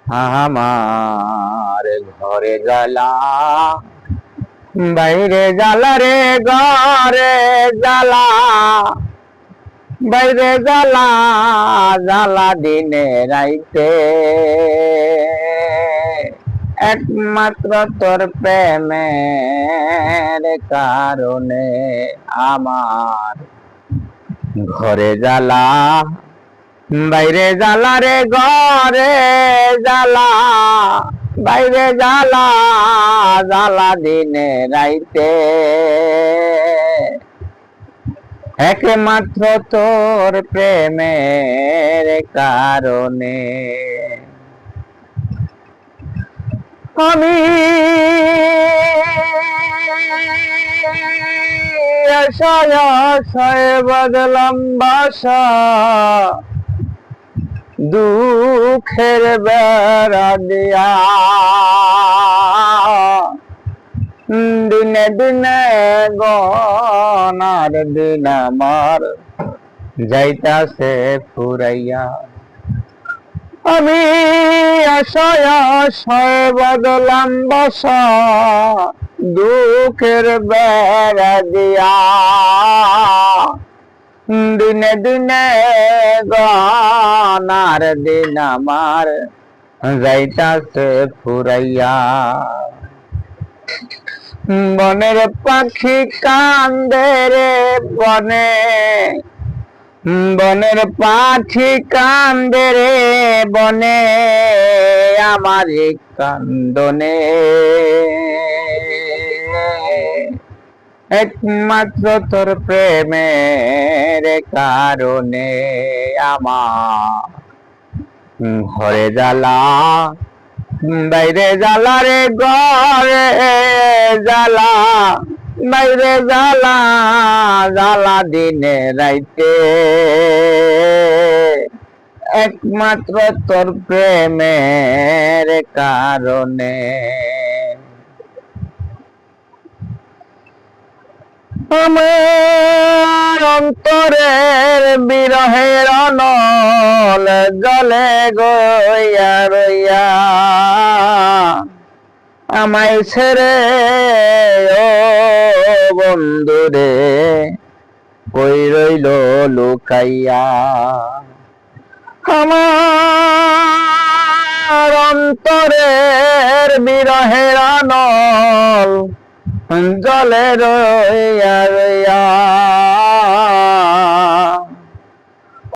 আমার ঘরে জ্বালা, বাইরে জ্বালা রে, ঘরে জ্বালা, বাইরে জ্বালা, জ্বালা দিনে রাইতে। একমাত্র তোর প্রেমের কারণে আমার ঘরে জ্বালা, বাইরে জ্বালা রে, ঘরে জ্বালা, বাইরে জ্বালা, জ্বালা দিনে রাইতে। একমাত্র তোর প্রেমের কারণে আমি আশায় আশায় বদলাম বাসা, দুঃখের বেড়া দিয়া। দিনে দিনে গনার দিন আমার যাইতাছে ফুরাইয়া। আমি আশায় আশায় বদলাম বাসা, দুঃখের বেড়া দিয়া। দিনে দিনে গনার দিন আমার যাইতাছে ফুরাইয়া। বনের পাখি কান্দে রে বনে, বনের পাখি কান্দে রে বনে, আমার কান্দনে। একমাত্র তোর প্রেমের কারণে আমার ঘরে জ্বালা, বাইরে জ্বালা রে, ঘরে জ্বালা, বাইরে জ্বালা, জ্বালা দিনে রাইতে। একমাত্র তোর প্রেমের কারণে আমার অন্তরের বিরহের অনল জলে গইয়া রইয়া। আমায় ছেড়ে ও বন্ধুরে কই রইল লুকাইয়া। আমার অন্তরের বিরহের অনল জলে রইয়া রইয়া।